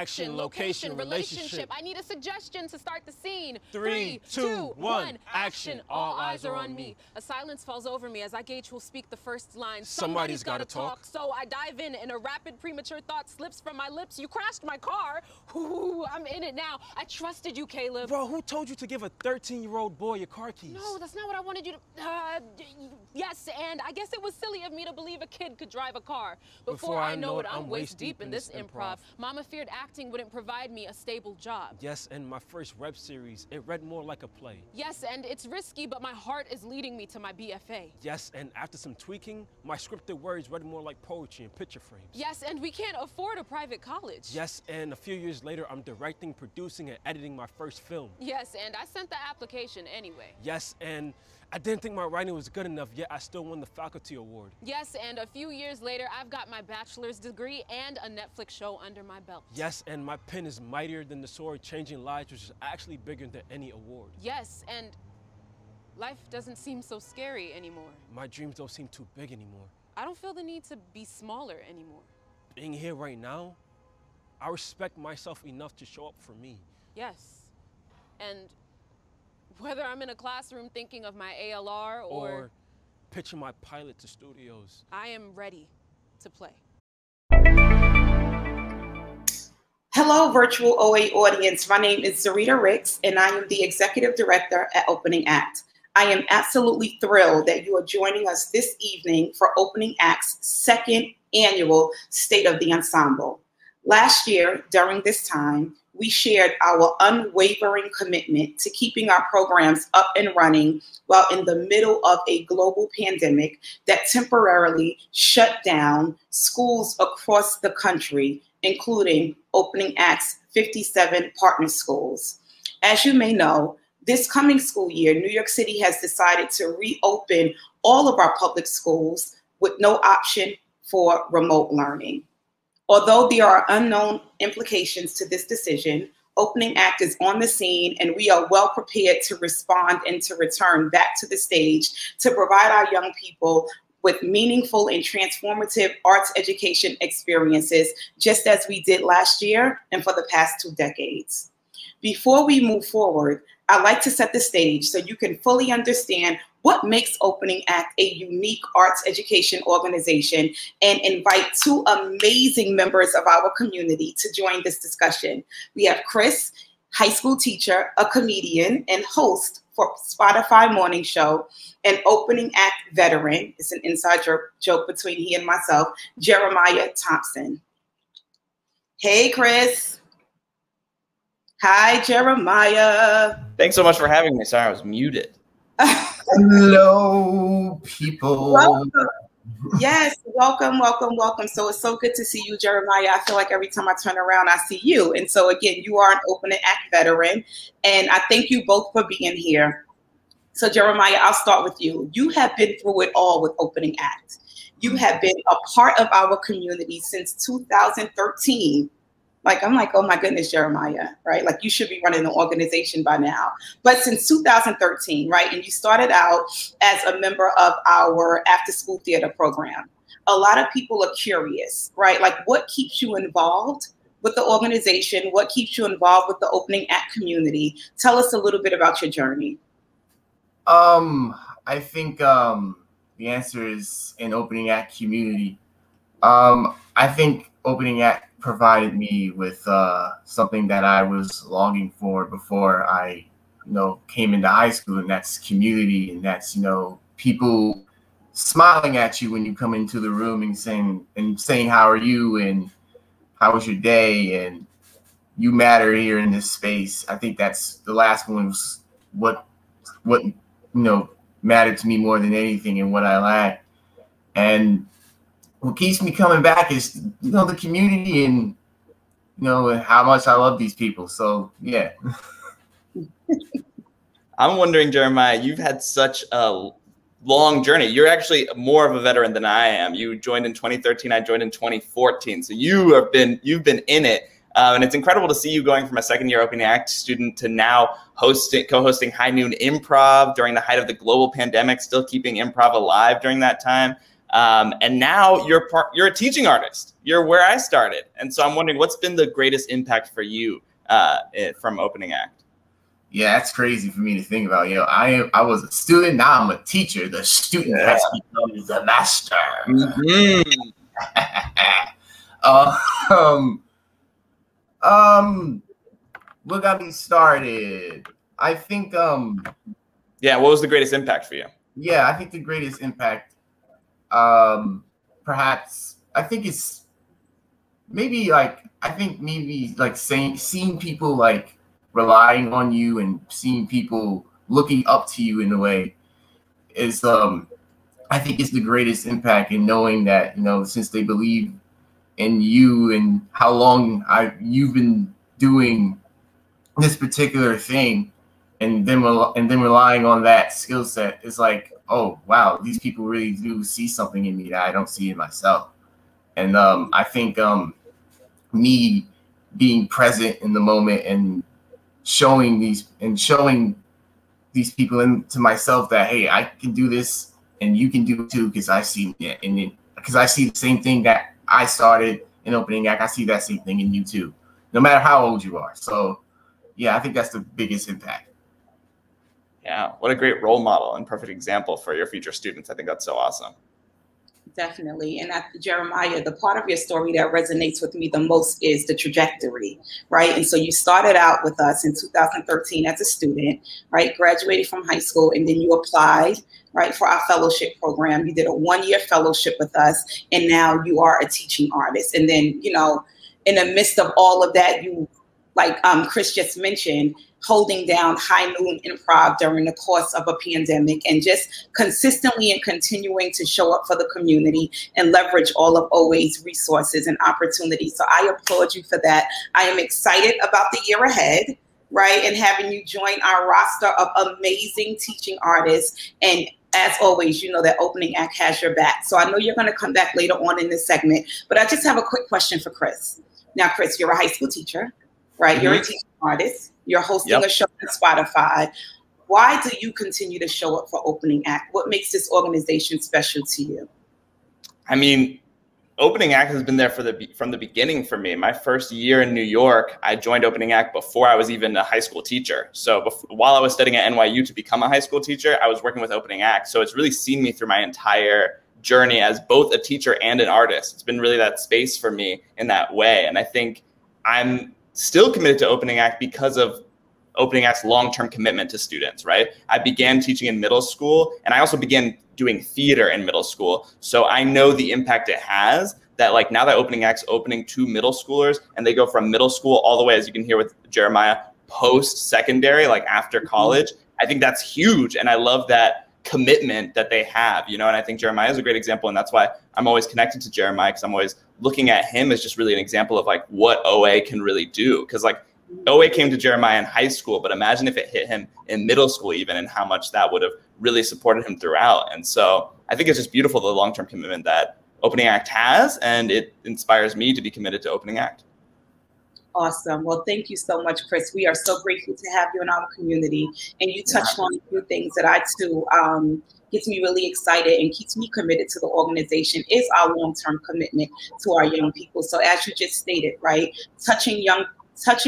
action, location, relationship. I need a suggestion to start the scene. 3, 2, 1, action. All eyes are on me. A silence falls over me as I gauge who'll speak the first line. Somebody's gotta talk. So I dive in, and a rapid premature thought slips from my lips. You crashed my car. Ooh, I'm in it now. I trusted you, Caleb. Bro, who told you to give a 13-year-old boy your car keys? No, that's not what I wanted you to... yes, and I guess it was silly of me to believe a kid could drive a car. Before I know it, I'm waist deep in this improv. Mama feared acting wouldn't provide me a stable job. Yes, and my first web series, it read more like a play. Yes, and it's risky, but my heart is leading me to my BFA. Yes, and after some tweaking, my scripted words read more like poetry and picture frames. Yes, and we can't afford a private college. Yes, and a few years later, I'm directing, producing, and editing my first film. Yes, and I sent the application anyway. Yes, and I didn't think my writing was good enough, yet I still won the faculty award. Yes, and a few years later, I've got my bachelor's degree and a Netflix show under my belt. Yes, and my pen is mightier than the sword, changing lives, which is actually bigger than any award. Yes, and life doesn't seem so scary anymore. My dreams don't seem too big anymore. I don't feel the need to be smaller anymore. Being here right now, I respect myself enough to show up for me. Yes, and whether I'm in a classroom thinking of my ALR or pitching my pilot to studios, I am ready to play. Hello, virtual OA audience. My name is Zarita Ricks, and I am the Executive Director at Opening Act. I am absolutely thrilled that you are joining us this evening for Opening Act's second annual State of the Ensemble. Last year, during this time, we shared our unwavering commitment to keeping our programs up and running while in the middle of a global pandemic that temporarily shut down schools across the country, including Opening Act's 57 partner schools. As you may know, this coming school year, New York City has decided to reopen all of our public schools with no option for remote learning. Although there are unknown implications to this decision, Opening Act is on the scene, and we are well prepared to respond and to return back to the stage to provide our young people with meaningful and transformative arts education experiences, just as we did last year and for the past 2 decades. Before we move forward, I'd like to set the stage so you can fully understand what makes Opening Act a unique arts education organization and invite 2 amazing members of our community to join this discussion. We have Chris, high school teacher, a comedian, and host for Spotify Morning Show, an Opening Act veteran. It's an inside joke between he and myself, Jeremiah Thompson. Hey, Chris. Hi, Jeremiah. Thanks so much for having me. Sorry, I was muted. Hello, people. Welcome. Yes, welcome, welcome, welcome. So it's so good to see you, Jeremiah. I feel like every time I turn around, I see you. And so again, you are an Opening Act veteran, and I thank you both for being here. So Jeremiah, I'll start with you. You have been through it all with Opening Act. You have been a part of our community since 2013. I'm like, oh my goodness, Jeremiah, right? Like, you should be running an organization by now. But since 2013, right? And you started out as a member of our after-school theater program. A lot of people are curious, right? Like, what keeps you involved with the organization? What keeps you involved with the Opening Act community? Tell us a little bit about your journey. I think the answer is an Opening Act community. I think Opening Act provided me with something that I was longing for before I, came into high school, and that's community, and that's, people smiling at you when you come into the room and saying how are you and how was your day and you matter here in this space. I think that's the last one was what mattered to me more than anything and what I lacked. And what keeps me coming back is, the community and, how much I love these people. So, yeah. I'm wondering, Jeremiah, you've had such a long journey. You're actually more of a veteran than I am. You joined in 2013. I joined in 2014. So you've been in it. And it's incredible to see you going from a second-year Opening Act student to now co-hosting High Noon Improv during the height of the global pandemic, still keeping improv alive during that time. And now you're a teaching artist. you're where I started. And so I'm wondering, what's been the greatest impact for you from opening act? Yeah, that's crazy for me to think about. I was a student, now I'm a teacher. The student has become the master. Mm-hmm. What got me started? I think yeah, what was the greatest impact for you? Yeah, I think the greatest impact, perhaps, I think it's maybe like seeing people like relying on you and seeing people looking up to you in a way is I think it's the greatest impact, in knowing that, since they believe in you and how long you've been doing this particular thing, and then relying on that skill set, is like, oh wow, these people really do see something in me that I don't see in myself. And I think me being present in the moment and showing these people into myself that, hey, I can do this and you can do it too, because I see it, and because I see the same thing that I started in opening act, I see that same thing in you too, no matter how old you are. So yeah, I think that's the biggest impact. Yeah, what a great role model and perfect example for your future students. I think that's so awesome. Definitely. And Jeremiah, the part of your story that resonates with me the most is the trajectory, right? And so you started out with us in 2013 as a student, right? Graduated from high school, and then you applied, right, for our fellowship program. You did a 1-year fellowship with us, and now you are a teaching artist. And then, in the midst of all of that, you, like Chris just mentioned, holding down high noon improv during the course of a pandemic, and just consistently and continuing to show up for the community and leverage all of OA's resources and opportunities. So I applaud you for that. I am excited about the year ahead, right? And having you join our roster of amazing teaching artists. And as always, you know that Opening Act has your back. So I know you're going to come back later on in this segment, but I just have a quick question for Chris. Now, Chris, you're a high school teacher, right? Mm-hmm. You're a teaching artist. You're hosting a show on Spotify. Why do you continue to show up for Opening Act? What makes this organization special to you? I mean, Opening Act has been there from the beginning for me. My first year in New York, I joined Opening Act before I was even a high school teacher. So while I was studying at NYU to become a high school teacher, I was working with Opening Act. So it's really seen me through my entire journey as both a teacher and an artist. It's been really that space for me in that way. And I think I'm still committed to Opening Act because of Opening Act's long-term commitment to students, right? I began teaching in middle school, and I also began doing theater in middle school. So I know the impact it has, that like now that Opening Act's opening to middle schoolers, and they go from middle school all the way, as you can hear with Jeremiah, post-secondary, like after college, I think that's huge. And I love that commitment that they have, and I think Jeremiah is a great example. And that's why I'm always connected to Jeremiah, because I'm always looking at him as just really an example of like what OA can really do. Because like OA came to Jeremiah in high school, but imagine if it hit him in middle school even, and how much that would have really supported him throughout. And so I think it's just beautiful, the long-term commitment that Opening Act has, and it inspires me to be committed to Opening Act. Awesome. Well, thank you so much, Chris. We are so grateful to have you in our community. And you touched on a few things that I too gets me really excited and keeps me committed to the organization is our long-term commitment to our young people. So as you just stated, right, touching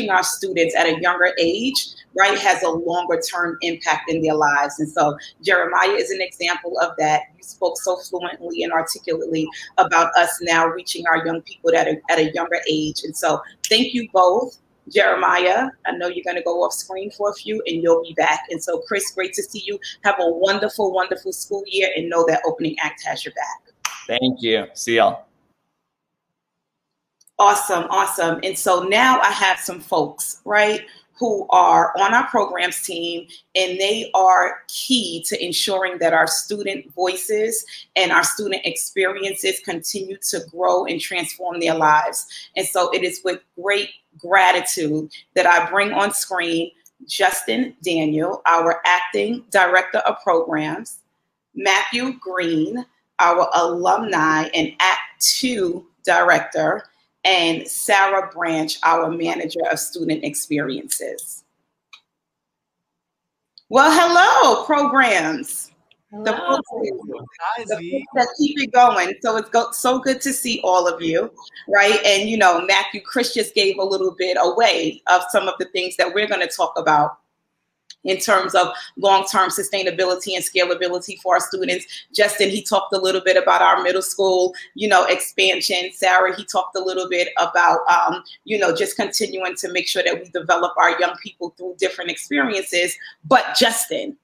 our students at a younger age, right, has a longer term impact in their lives. And so Jeremiah is an example of that. You spoke so fluently and articulately about us now reaching our young people at a younger age. And so thank you both. Jeremiah, I know you're going to go off screen for a few and you'll be back. And so Chris, great to see you. Have a wonderful, wonderful school year, and know that Opening Act has your back. Thank you. See y'all. Awesome, awesome. And so now I have some folks, right, who are on our programs team, and they are key to ensuring that our student voices and our student experiences continue to grow and transform their lives. And so it is with great gratitude that I bring on screen Justin Daniel, our Acting Director of Programs, Matthew Green, our Alumni and Act 2 Director, and Sarah Branch, our Manager of Student Experiences. Well, hello, programs. The Hello. Hi, the Z. that keep it going. So it's so good to see all of you, right? And you know, Matthew, Chris just gave a little bit away of some of the things that we're going to talk about in terms of long-term sustainability and scalability for our students. Justin, he talked a little bit about our middle school, you know, expansion. Sarah, he talked a little bit about, you know, just continuing to make sure that we develop our young people through different experiences. But Justin,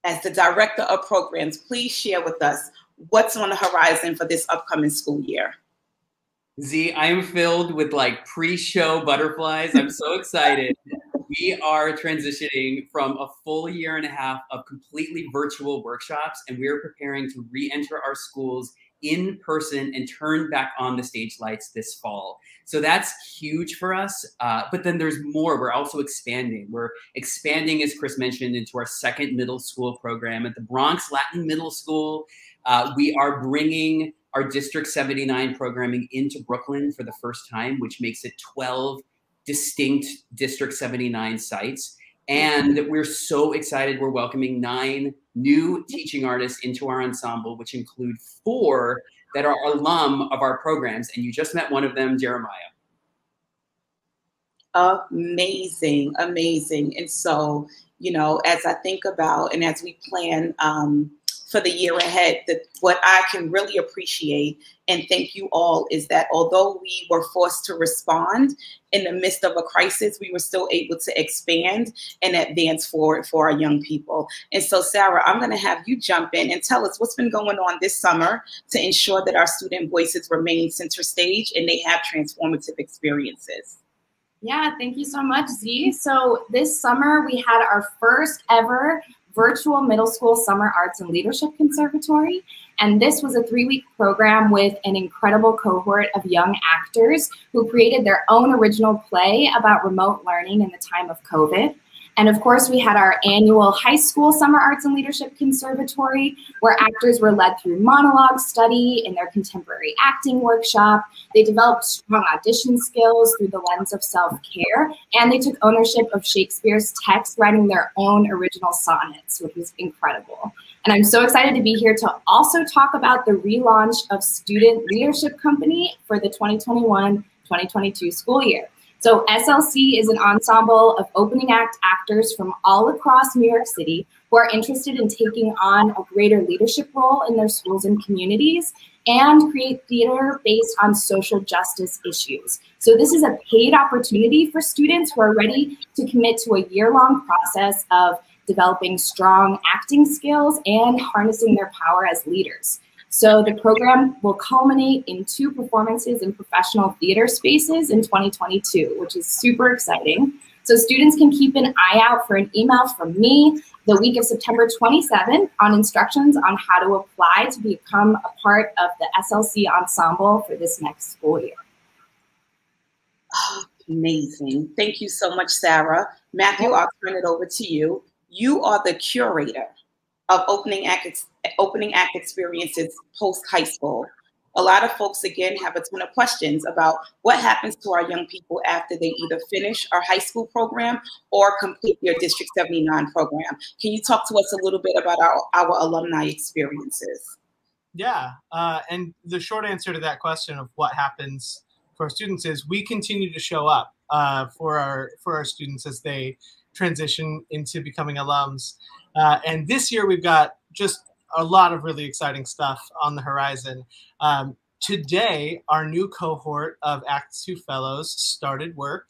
as the director of programs, please share with us what's on the horizon for this upcoming school year. Z, I am filled with like pre-show butterflies. I'm so excited. We are transitioning from a full year and a half of completely virtual workshops, and we're preparing to re-enter our schools in person and turn back on the stage lights this fall. So that's huge for us. But then there's more. We're also expanding. We're expanding, as Chris mentioned, into our second middle school program at the Bronx Latin Middle School. We are bringing our District 79 programming into Brooklyn for the first time, which makes it 12 distinct District 79 sites. And we're so excited. We're welcoming 9 new teaching artists into our ensemble, which include 4 that are alum of our programs. And you just met one of them, Jeremiah. Amazing, amazing. And so, you know, as I think about and as we plan for the year ahead, what I can really appreciate and thank you all is that although we were forced to respond in the midst of a crisis, we were still able to expand and advance forward for our young people. And so, Sarah, I'm going to have you jump in and tell us what's been going on this summer to ensure that our student voices remain center stage and they have transformative experiences. Yeah, thank you so much, Z. So this summer we had our first ever virtual middle school summer arts and leadership conservatory. And this was a 3-week program with an incredible cohort of young actors who created their own original play about remote learning in the time of COVID. And of course, we had our annual high school summer arts and leadership conservatory, where actors were led through monologue study in their contemporary acting workshop. They developed strong audition skills through the lens of self-care, and they took ownership of Shakespeare's text, writing their own original sonnets, which was incredible. And I'm so excited to be here to also talk about the relaunch of Student Leadership Company for the 2021-2022 school year. So SLC is an ensemble of opening act actors from all across New York City who are interested in taking on a greater leadership role in their schools and communities and create theater based on social justice issues. So this is a paid opportunity for students who are ready to commit to a year-long process of developing strong acting skills and harnessing their power as leaders. So the program will culminate in 2 performances in professional theater spaces in 2022, which is super exciting. So students can keep an eye out for an email from me the week of September 27th on instructions on how to apply to become a part of the SLC ensemble for this next school year. Oh, amazing. Thank you so much, Sarah. Matthew, I'll turn it over to you. You are the curator of opening act experiences post high school. A lot of folks, again, have a ton of questions about what happens to our young people after they either finish our high school program or complete their District 79 program. Can you talk to us a little bit about our alumni experiences? Yeah, and the short answer to that question of what happens for our students is we continue to show up for our students as they transition into becoming alums. And this year we've got just a lot of really exciting stuff on the horizon. Today, our new cohort of Act 2 Fellows started work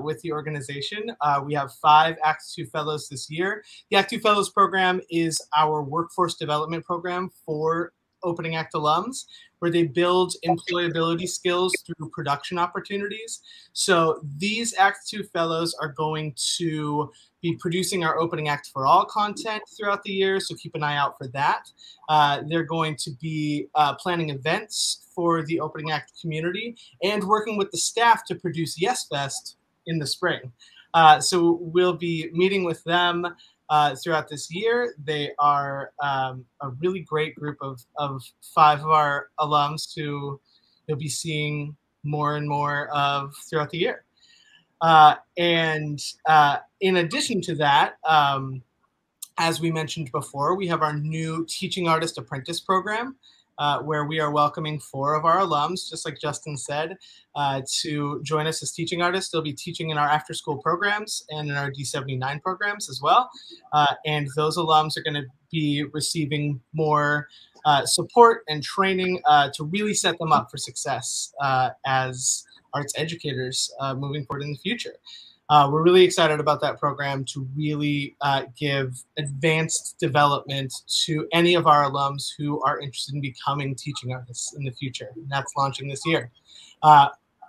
with the organization. We have 5 Act 2 Fellows this year. The Act 2 Fellows program is our workforce development program for opening act alums, where they build employability skills through production opportunities. So these Act 2 Fellows are going to be producing our opening act for all content throughout the year, so keep an eye out for that. They're going to be planning events for the opening act community and working with the staff to produce Yes Fest in the spring. So we'll be meeting with them throughout this year. They are a really great group of 5 of our alums who you'll be seeing more and more of throughout the year. And in addition to that, as we mentioned before, we have our new Teaching Artist Apprentice program, where we are welcoming 4 of our alums, just like Justin said, to join us as teaching artists. They'll be teaching in our after-school programs and in our D79 programs as well. And those alums are going to be receiving more support and training to really set them up for success as arts educators moving forward in the future. We're really excited about that program to really give advanced development to any of our alums who are interested in becoming teaching artists in the future. And that's launching this year.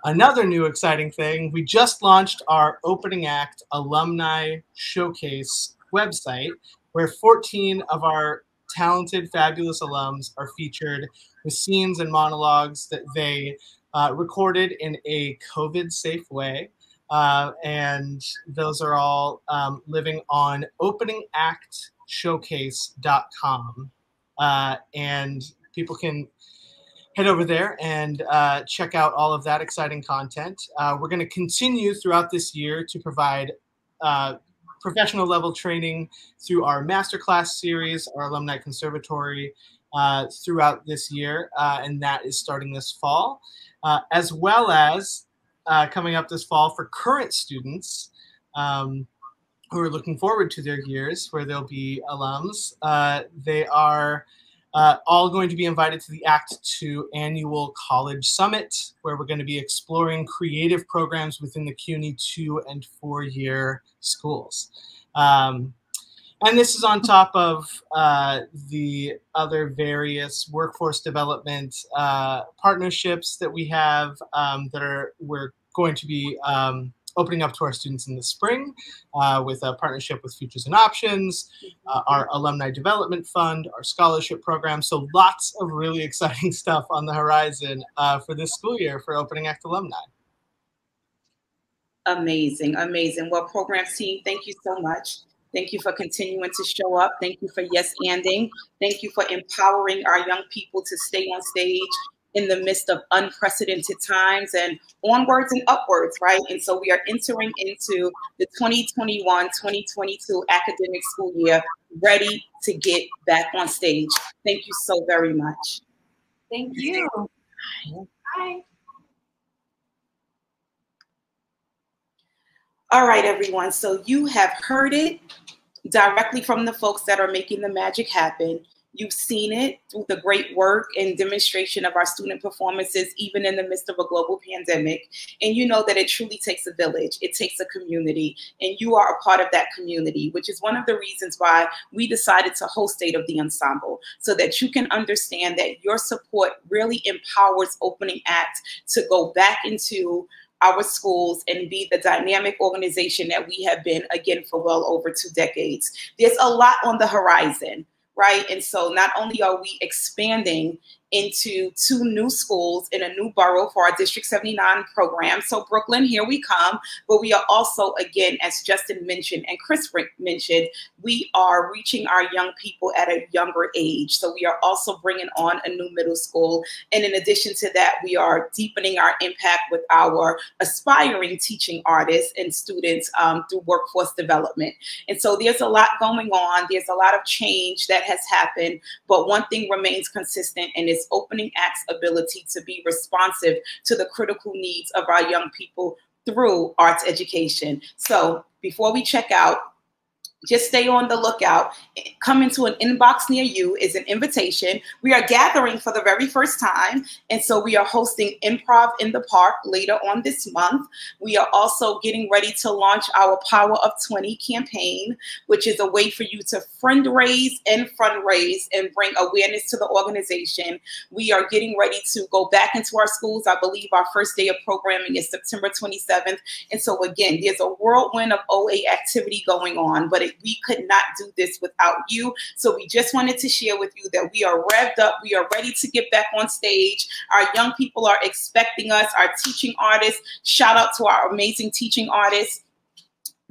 Another new exciting thing, we just launched our opening act Alumni Showcase website, where 14 of our talented, fabulous alums are featured with scenes and monologues that they recorded in a COVID-safe way. And those are all living on openingactshowcase.com. And people can head over there and check out all of that exciting content. We're going to continue throughout this year to provide professional level training through our masterclass series, our alumni conservatory throughout this year. And that is starting this fall, as well as coming up this fall for current students who are looking forward to their years where they'll be alums. They are all going to be invited to the Act 2 annual college summit, where we're going to be exploring creative programs within the CUNY 2- and 4-year schools. And this is on top of the other various workforce development partnerships that we have we're going to be opening up to our students in the spring with a partnership with Futures and Options, our Alumni Development Fund, our scholarship program. So lots of really exciting stuff on the horizon for this school year for Opening Act alumni. Amazing, amazing. Well, programs team, thank you so much. Thank you for continuing to show up. Thank you for yes-anding. Thank you for empowering our young people to stay on stage in the midst of unprecedented times and onwards and upwards, right? And so we are entering into the 2021-2022 academic school year, ready to get back on stage. Thank you so very much. Thank you. Bye. All right, everyone. So you have heard it directly from the folks that are making the magic happen. You've seen it through the great work and demonstration of our student performances, even in the midst of a global pandemic. And you know that it truly takes a village. It takes a community. And you are a part of that community, which is one of the reasons why we decided to host State of the Ensemble, so that you can understand that your support really empowers Opening Act to go back into our schools and be the dynamic organization that we have been, again, for well over 2 decades. There's a lot on the horizon, right? And so not only are we expanding into 2 new schools in a new borough for our District 79 program. So Brooklyn, here we come. But we are also, again, as Justin mentioned and Chris mentioned, we are reaching our young people at a younger age. So we are also bringing on a new middle school. And in addition to that, we are deepening our impact with our aspiring teaching artists and students through workforce development. And so there's a lot going on. There's a lot of change that has happened. But one thing remains consistent, and it's Opening Act's ability to be responsive to the critical needs of our young people through arts education. So before we check out, just stay on the lookout. Come into an inbox near you is an invitation. We are gathering for the very first time. And so we are hosting Improv in the Park later on this month. We are also getting ready to launch our Power of 20 campaign, which is a way for you to fundraise and bring awareness to the organization. We are getting ready to go back into our schools. I believe our first day of programming is September 27th. And so again, there's a whirlwind of OA activity going on, but we could not do this without you. So we just wanted to share with you that we are revved up. We are ready to get back on stage. Our young people are expecting us, our teaching artists. Shout out to our amazing teaching artists.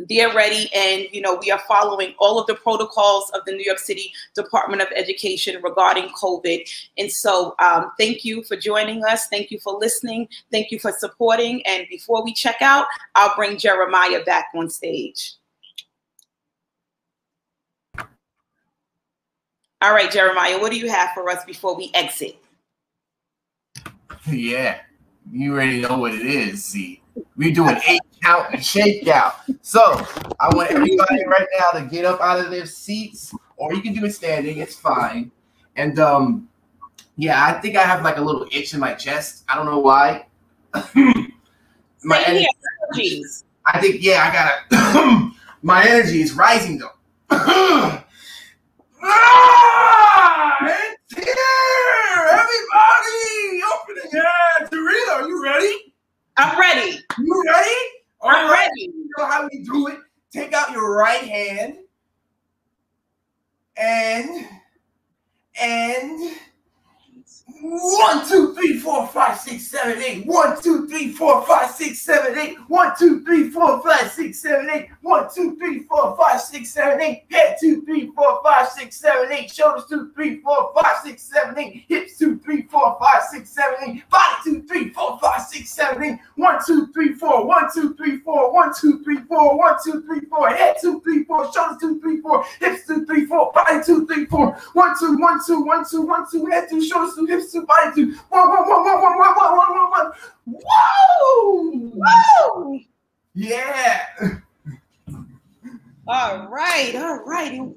They're ready, and we are following all of the protocols of the New York City Department of Education regarding COVID. And so thank you for joining us. Thank you for listening. Thank you for supporting. And before we check out, I'll bring Jeremiah back on stage. All right, Jeremiah, what do you have for us before we exit? Yeah, you already know what it is, Z. We do an 8 count and shake out. So I want everybody right now to get up out of their seats, or you can do it standing. It's fine. And yeah, I think I have like a little itch in my chest. I don't know why. My energy. I think I gotta. My energy is rising though. It's here, everybody! Opening act. Dorita, are you ready? I'm ready. You ready? I'm ready. You know how we do it. Take out your right hand and 1, 2, 3, 4, 5, 6, 7, 8. 1, 2, 3, 4, 5, 6, 7, 8. 1, 2, 3, 4, 5, 6, 7, 8. 1, 2, 3, 4, 5, 6, 7, 8. Head 2, 3, 4, 5, 6, 7, 8. Shoulders 2, 3, 4, 5, 6, 7, 8. Hips 2, 3, 4, 5, 6, 7, 8. Body 2, 3, 4, 5, 6, 7, 8. 1, 2, 3, 4. 1, 2, 3, 4. 1, 2, 3, 4. 1, 2, 3, 4. Head 2, 3, 4. Shoulders 2, 3, 4. Hips 2, 3, 4. Body 2, 3, 4. 1, 2, 1, 2, 1, 2, 1, 2. Head 2, shoulders 2, hips 2, body 2. 1, 1, 1, 1, 1, 1, 1, 1, 1, 1. Woo! Woo! Yeah. All right.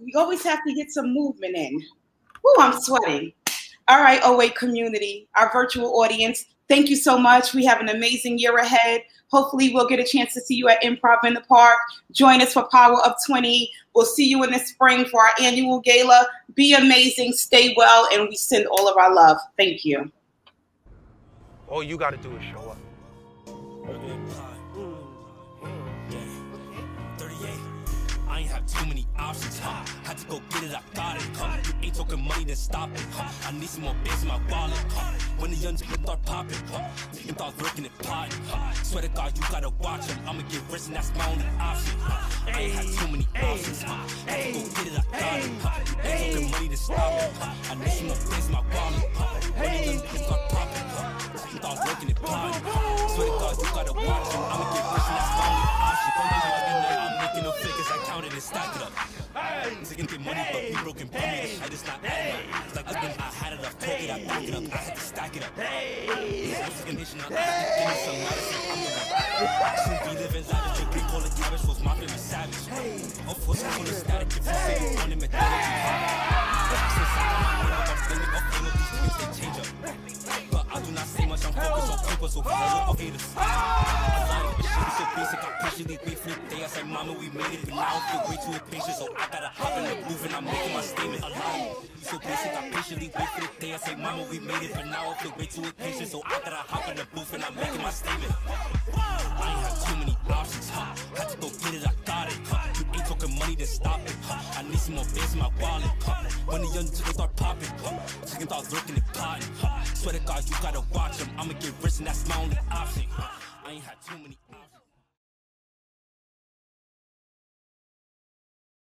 We always have to get some movement in. Woo, I'm sweating. All right, OA community, our virtual audience, thank you so much. We have an amazing year ahead. Hopefully we'll get a chance to see you at Improv in the Park. Join us for Power of 20. We'll see you in the spring for our annual gala. Be amazing, stay well, and we send all of our love. Thank you. All you gotta do is show up. I ain't have too many options, had to go get it, I got it, You ain't talking money, then stop it, I need some more bands in my wallet, When the young niggas start popping, Taking thoughts working and plotting, Swear to God, you gotta watch them. I'ma get rich and that's my only option, I ain't had too many options, had to go get it, I got it, You ain't talking money, then stop it, I need some more bands in my wallet, When the young niggas start popping, Taking thoughts working and plotting, Swear to God, you gotta watch them. I'ma get rich and that's my only option, I'm making no figures, I counted and stacked it up. To get money, but we broken promise. I just not adding up. It's like I had it up, took it, I back it up. I had to stack it up. Soon be living lavish, your green cola cabbage was my favorite savage. Of course, I'm gonna static if you say you want him at since I got my name up, I'm thinking of these things, they change up. But I do not say much, I'm focused on paper, so follow up haters. So basic, I patiently wait for the day. I said, Mama, we made it, but now I feel way too impatient, so I gotta hop in the booth and I'm making my statement. So basic, I patiently wait for the day. I said, Mama, we made it, but now I feel way too impatient, so I gotta hop in the booth and I'm making my statement. I ain't had too many options, had to go get it, I got it. You ain't talking money, then stop it. I need some more bands in my wallet. When the young niggas start popping, taking thoughts lurking and plotting. Swear to God, you gotta watch them. I'ma get rich and that's my only option. I ain't had too many